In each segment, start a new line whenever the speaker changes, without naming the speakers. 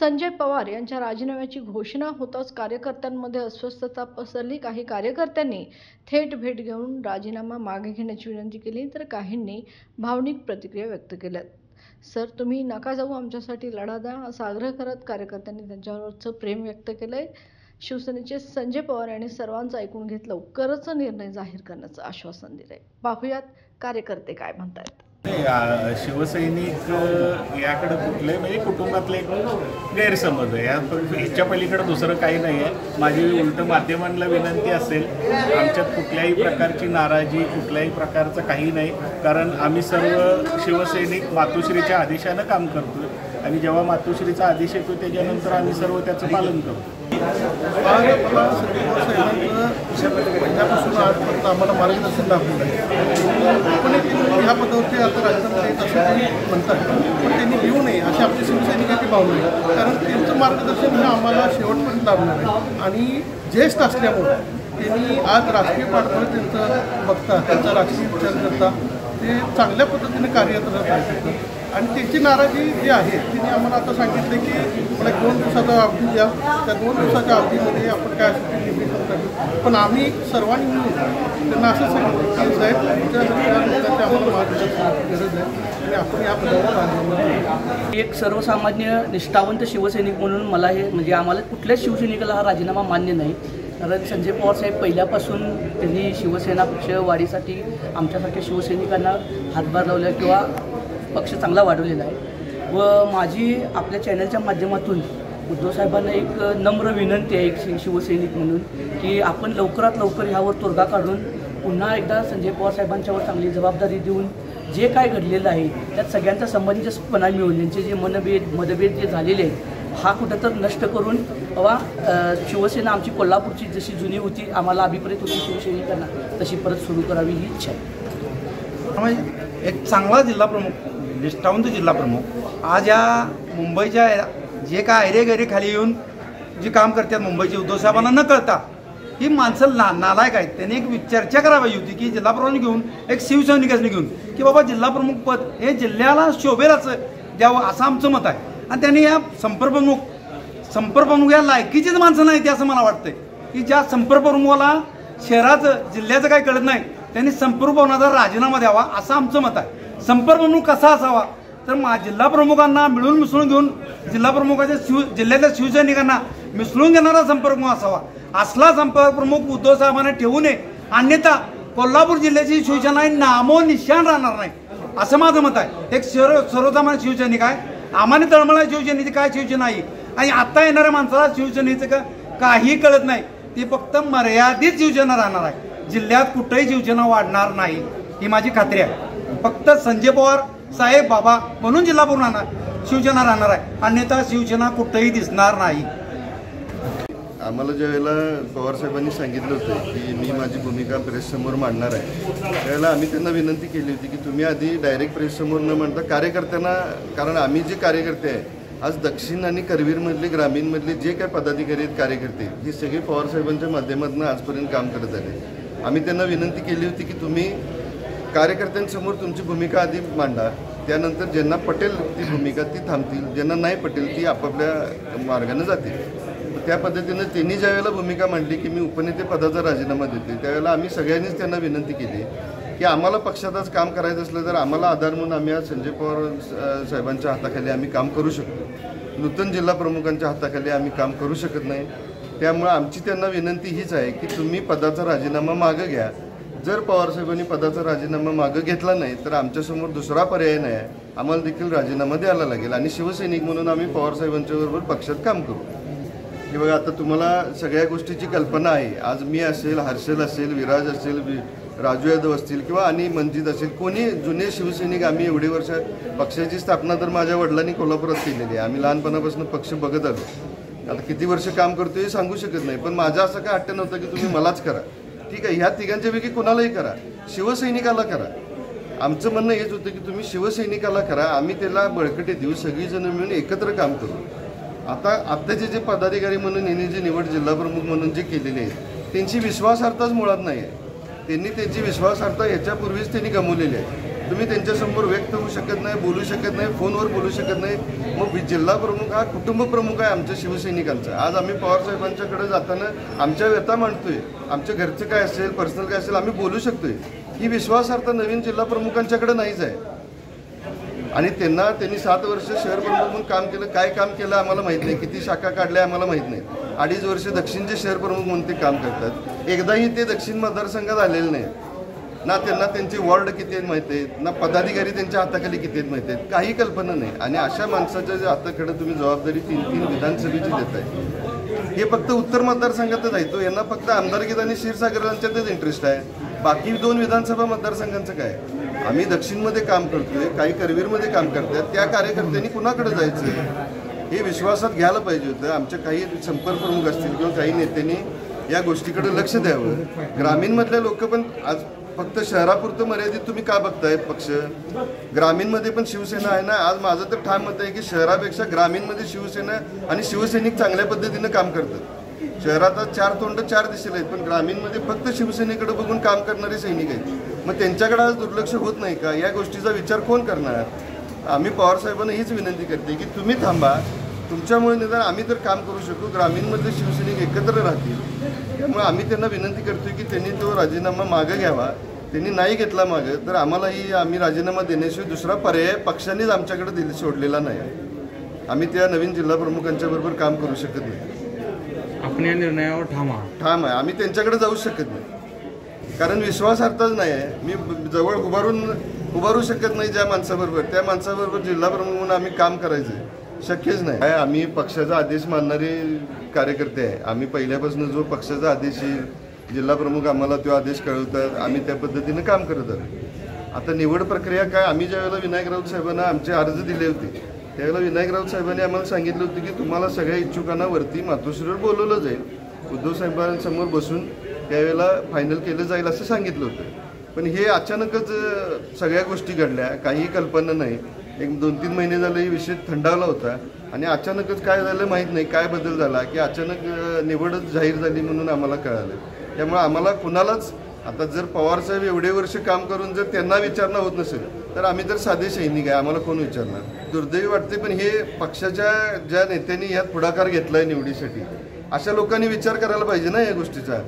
संजय पवार यांच्या राजीनाम्याची घोषणा होताच कार्यकर्त्यांमध्ये अस्वस्थता पसरली। काही कार्यकर्त्यांनी थेट भेट घेऊन राजीनामा मागे घेण्याची विनंती केली, तर काहींनी भावनिक प्रतिक्रिया व्यक्त केल्या। सर, तुम्ही नका जाऊ, आमच्यासाठी लढा द्या असा आग्रह करत कार्यकर्त्यांनी त्यांच्यावरचं प्रेम व्यक्त केलंय। शिवसेनेचे संजय पवार यांनी सर्वांचं ऐकून घेत लवकरच निर्णय जाहीर करण्याचं आश्वासन दिलंय। पाहूयात कार्यकर्ते काय म्हणतात।
शिवसैनिक याकडे कुठले म्हणजे कुटुंबातले एक गैरसमज आहे, ह्याच्या पलीकडे दुसरं काही नाही आहे। माझी उलट माध्यमांना विनंती असेल, आमच्यात कुठल्याही प्रकारची नाराजी, कुठल्याही प्रकारचं काही नाही, कारण आम्ही सर्व शिवसैनिक मातोश्रीच्या आदेशानं काम करतो आणि जेव्हा मातोश्रीचा आदेश येतो त्याच्यानंतर आम्ही सर्व त्याचं पालन करतो।
पहिल्यापासून आजपर्यंत आम्हाला मार्गदर्शन लाभलेलं आहे, पण ह्या पदावरती आता राजीनामा देत असं त्यांनी म्हणतात, पण त्यांनी घेऊ नये अशी आपली शिवसैनिकाची भावना आहे। कारण त्यांचं मार्गदर्शन हे आम्हाला शेवटपर्यंत लाभणार आहे आणि ज्येष्ठ असल्यामुळे त्यांनी आज राजकीय पाठबळ त्यांचं बघता, त्यांचा राजकीय विचार करता ते चांगल्या पद्धतीने कार्यरत आहेत आणि त्यांची नाराजी जी आहे तिने आम्हाला आता सांगितले की मला 2 दिवसाचा अवधी द्या, त्या 2 दिवसाच्या अवधीमध्ये आपण काय असेल ते निवेदन करू। पण आम्ही सर्वांनी मिळून त्यांना असं सांगितलं की साहेब तुमच्या आम्हाला मार्गदर्शनाची गरज आहे आणि आपण या पदावर आले।
एक सर्वसामान्य निष्ठावंत शिवसैनिक म्हणून मला हे म्हणजे आम्हाला कुठल्याच शिवसैनिकाला हा राजीनामा मान्य नाही, कारण संजय पवार साहेब पहिल्यापासून त्यांनी शिवसेना पक्ष वाढीसाठी आमच्यासारख्या शिवसैनिकांना हातभार लावला किंवा पक्ष चांगला वाढवलेला आहे। व माझी आपल्या चॅनलच्या माध्यमातून उद्धव साहेबांना एक नम्र विनंती आहे एक शिवसैनिक म्हणून की आपण लवकरात लवकर ह्यावर तोडगा काढून पुन्हा एकदा संजय पवार साहेबांच्यावर चांगली जबाबदारी देऊन जे काय घडलेलं आहे त्यात सगळ्यांचा समंजसपणा मिळून यांचे जे मतभेद जे झालेले आहेत हा कुठंतर नष्ट करून बाबा शिवसेना आमची कोल्हापूरची जशी जुनी होती आम्हाला अभिप्रेत होती शिवसैनिकांना तशी परत सुरू करावी ही इच्छा आहे।
एक चांगला जिल्हाप्रमुख, निष्ठावंत जिल्हाप्रमुख आज या मुंबईच्या जे काय ऐरे खाली येऊन जे काम करतात मुंबईचे उद्धव साहेबांना न कळता ही माणसं नालायक आहेत। त्यांनी एक चर्चा करावी होती की जिल्हाप्रमुख घेऊन एक शिवसैनिकांनी घेऊन की बाबा जिल्हाप्रमुख पद हे जिल्ह्याला शोभेलाच द्यावं असं आमचं मत आहे आणि त्यांनी या संपर्कप्रमुख या लायकीचीच माणसं नाही ते असं मला वाटतंय की ज्या संपर्कप्रमुखाला शहराचं जिल्ह्याचं काही कळत नाही त्यांनी संपर्कप्रमुखाचा राजीनामा द्यावा असं आमचं मत आहे। संपर्कप्रमुख कसा असावा तर जिल्हाप्रमुखांना मिळून मिसळून घेऊन जिल्हाप्रमुखाच्या जिल्ह्यातल्या शिवसैनिकांना मिसळून घेणारा संपर्कप्रमुख असावा। असला संपर्कप्रमुख उद्धव साहेबांना ठेवू नये, अन्यथा कोल्हापूर जिल्ह्याची शिवसेना नामो निशाण राहणार नाही असं माझं मत आहे। एक सर्वसामान्य शिवसैनिक आहे, आम्हाला तळमळ शिवसेनेची काय शिवसेना आहे आणि आता येणाऱ्या माणसाला शिवसेनेचं काही कळत नाही, ती फक्त मर्यादित शिवसेना राहणार आहे। जिल्ह्यात कुठेही शिवसेना वाढणार नाही ही माझी खात्री आहे। फक्त संजय पवार साहेब बाबा म्हणून जिल्हापूर्ण शिवसेना राहणार आहे, अन्यथा शिवसेना कुठेही दिसणार नाही।
आम्हाला ज्यावेळेला पवार साहेबांनी सांगितलं होतं की मी माझी भूमिका प्रेससमोर मांडणार आहे त्यावेळेला आम्ही त्यांना विनंती केली होती की तुम्ही आधी डायरेक्ट प्रेससमोर न मांडता कार्यकर्त्यांना, कारण आम्ही जे कार्यकर्ते आहे आज दक्षिण आणि करवीरमधले ग्रामीणमधले जे काही पदाधिकारी आहेत कार्यकर्ते हे सगळे पवार साहेबांच्या माध्यमातून आजपर्यंत काम करत आले। आम्ही त्यांना विनंती केली होती की तुम्ही कार्यकर्त्यांसमोर तुमची भूमिका आधी मांडा, त्यानंतर ज्यांना पटेल ती भूमिका ती थांबतील, ज्यांना नाही पटेल ती आपापल्या मार्गाने जातील। त्या पद्धतीनं त्यांनी ज्यावेळेला भूमिका मांडली की मी उपनेते पदाचा राजीनामा देते त्यावेळेला आम्ही सगळ्यांनीच त्यांना विनंती केली की आम्हाला पक्षातच काम करायचं असलं तर आम्हाला आधार म्हणून आम्ही आज संजय पवार साहेबांच्या हाताखाली आम्ही काम करू शकतो, नूतन जिल्हा प्रमुखांच्या हाताखाली आम्ही काम करू शकत नाही। त्यामुळे आमची त्यांना विनंती हीच आहे की तुम्ही पदाचा राजीनामा मागं घ्या। जर पवारसाहेबांनी पदाचा राजीनामा मागं घेतला नाही तर आमच्यासमोर दुसरा पर्याय नाही आहे, आम्हाला देखील राजीनामा द्यायला लागेल आणि शिवसैनिक म्हणून आम्ही पवारसाहेबांच्याबरोबर पक्षात काम करू। हे बघा, आता तुम्हाला सगळ्या गोष्टीची कल्पना आहे। आज मी असेल, हर्षल असेल, विराज असेल, राजू यादव असतील किंवा आणि मनजित असेल, कोणी जुने शिवसैनिक आम्ही एवढी वर्ष पक्षाची स्थापना तर माझ्या वडिलांनी कोल्हापुरात केलेली आहे, आम्ही लहानपणापासून पक्ष बघत आलो। आता किती वर्ष काम करतो हे सांगू शकत नाही, पण माझा असं काय हट्ट नव्हतं की तुम्ही मलाच करा, ठीक आहे, ह्या तिघांच्यापैकी कोणालाही करा, शिवसैनिकाला करा। आमचं म्हणणं हेच होतं की तुम्ही शिवसैनिकाला करा, आम्ही त्याला बळकटी देऊ, सगळीजण मिळून एकत्र काम करू। आत्ताचे जे पदाधिकारी म्हणून यांनी जी निवड जिल्हाप्रमुख म्हणून जे केलेले आहेत त्यांची विश्वासार्हताच मुळात नाही आहे। त्यांनी त्यांची विश्वासार्हता याच्यापूर्वीच त्यांनी गमावलेली आहे। तुम्ही त्यांच्यासमोर व्यक्त होऊ शकत नाही, बोलू शकत नाही, फोनवर बोलू शकत नाही. मग जिल्हा प्रमुख हा कुटुंब प्रमुख आहे आमच्या शिवसैनिकांचा. आज आम्ही पवारसाहेबांच्याकडे जाताना आमच्या व्यथा मांडतोय, आमच्या घरचं काय असेल, पर्सनल काय असेल आम्ही बोलू शकतोय. ही विश्वासार्हता नवीन जिल्हा प्रमुखांच्याकडे नाहीच आहे. आणि त्यांनी 7 वर्ष शहर प्रमुख म्हणून काम केलं. काय काम केलं आम्हाला माहीत नाही, किती शाखा काढल्या आम्हाला माहीत नाही. 2.5 वर्ष दक्षिणचे शहर प्रमुख म्हणून ते काम करतात. एकदाही ते दक्षिण मतदारसंघात आलेले नाही ना. त्यांना त्यांचे वॉर्ड किती आहेत माहीत आहेत ना, पदाधिकारी त्यांच्या हाताखाली किती आहेत माहीत आहेत, काही कल्पना नाही. आणि अशा माणसाच्या हाताकडे तुम्ही जबाबदारी 3-3 विधानसभेची देताय. हे फक्त उत्तर मतदारसंघातच आहे. तो यांना फक्त आमदारकीत आणि क्षीरसागरांच्यातच इंटरेस्ट आहे. बाकी 2 विधानसभा मतदारसंघांचं काय? आम्ही दक्षिणमध्ये काम करतोय, काही करवीरमध्ये काम करतात. त्या कार्यकर्त्यांनी कुणाकडे जायचं हे विश्वासात घ्यायला पाहिजे होतं. आमच्या काही संपर्क प्रमुख असतील किंवा काही नेत्यांनी या गोष्टीकडे लक्ष द्यावं. ग्रामीणमधल्या लोक पण आज फक्त शहरापुरतं मर्यादित तुम्ही का बघताय पक्ष? ग्रामीणमध्ये पण शिवसेना आहे ना. आज माझं तर ठाम मत आहे की शहरापेक्षा ग्रामीणमध्ये शिवसेना आणि शिवसैनिक चांगल्या पद्धतीनं काम करतात. शहरात 4 तोंड 4 दिशेला आहेत, पण ग्रामीणमध्ये फक्त शिवसेनेकडे बघून काम करणारे सैनिक आहेत. मग त्यांच्याकडे आज दुर्लक्ष होत नाही का? या गोष्टीचा विचार कोण करणार? आम्ही पवारसाहेबांना हीच विनंती करते की तुम्ही थांबा. तुमच्यामुळे निदान आम्ही तर काम करू शकू, ग्रामीणमधले शिवसैनिक एकत्र राहतील. त्यामुळे आम्ही त्यांना विनंती करतो की त्यांनी तो राजीनामा मागं घ्यावा. त्यांनी नाही घेतला मागं तर आम्ही राजीनामा देण्याशिवाय दुसरा पर्याय पक्षानेच आमच्याकडे सोडलेला नाही. आम्ही त्या नवीन जिल्हा प्रमुखांच्या बरोबर काम करू शकत नाही.
आपण या निर्णयावर ठाम आहे.
आम्ही त्यांच्याकडे जाऊ शकत नाही, कारण विश्वासार्हताच नाही आहे. मी जवळ उभारू शकत नाही ज्या माणसाबरोबर, त्या माणसाबरोबर जिल्हा प्रमुख म्हणून आम्ही काम करायचं शक्यच नाही. आम्ही पक्षाचा आदेश मानणारे कार्यकर्ते आहे. आम्ही पहिल्यापासून जो पक्षाचा आदेश जिल्हा प्रमुख आम्हाला तो आदेश कळवतात, आम्ही त्या पद्धतीनं काम करत आहोत. आता निवड प्रक्रिया काय? आम्ही ज्यावेळेला विनायक राऊत साहेबांना आमचे अर्ज दिले होते त्यावेळेला विनायक राऊत साहेबांनी आम्हाला सांगितलं होतं की तुम्हाला सगळ्या इच्छुकांना वरती मातोश्रीवर बोलवलं जाईल, उद्धव साहेबांसमोर बसून त्यावेळेला फायनल केलं जाईल असं सांगितलं होतं. पण हे अचानकच सगळ्या गोष्टी घडल्या, काही कल्पना नाही. 1-2-3 महिने झाले ही विषय थंडावला होता आणि अचानकच काय झालं माहीत नाही, काय बदल झाला की अचानक निवडच जाहीर झाली म्हणून आम्हाला कळालं. त्यामुळे आम्हाला कुणालाच आता जर पवारसाहेब एवढे वर्ष काम करून जर त्यांना विचारणं होत नसेल तर आम्ही तर साधे सैनिक आहे, आम्हाला कोण विचारणार? दुर्दैवी वाटते. पण हे पक्षाच्या ज्या नेत्यांनी यात पुढाकार घेतला आहे निवडीसाठी, अशा लोकांनी विचार करायला पाहिजे ना या गोष्टीचा.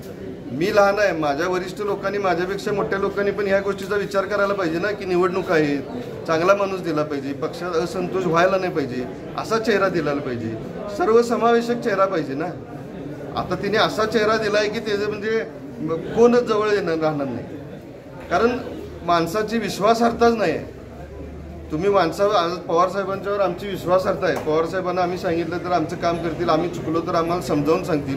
मी लहान आहे, माझ्या वरिष्ठ लोकांनी, माझ्यापेक्षा मोठ्या लोकांनी पण ह्या गोष्टीचा विचार करायला पाहिजे ना की निवडणूक आहेत, चांगला माणूस दिला पाहिजे, पक्षात असंतोष व्हायला नाही पाहिजे, असा चेहरा दिला पाहिजे, सर्वसमावेशक चेहरा पाहिजे ना. आता तिने असा चेहरा दिला आहे की त्याचं म्हणजे कोणच जवळ राहणार नाही, कारण माणसाची विश्वासार्हताच नाही आहे. तुम्ही आज पवारसाहेबांच्यावर आमची विश्वासार्हता आहे. पवारसाहेबांना आम्ही सांगितलं तर आमचं काम करतील, आम्ही चुकलो तर आम्हाला समजावून सांगतील.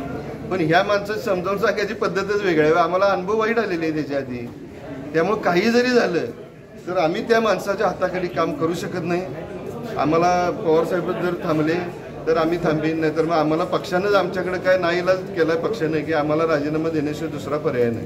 पण ह्या माणसाची समजावून सांगायची पद्धतच वेगळी आहे. आम्हाला अनुभव वाईट आलेले आहे त्याच्या आधी. त्यामुळे काही जरी झालं तर आम्ही त्या माणसाच्या हाताखाली काम करू शकत नाही. आम्हाला पवारसाहेब जर थांबले तर आम्ही थांबेन, नाही तर मग आम्हाला पक्षानंच आमच्याकडे काय नाईलाज केला पक्षाने की आम्हाला राजीनामा देण्याशिवाय दुसरा पर्याय नाही.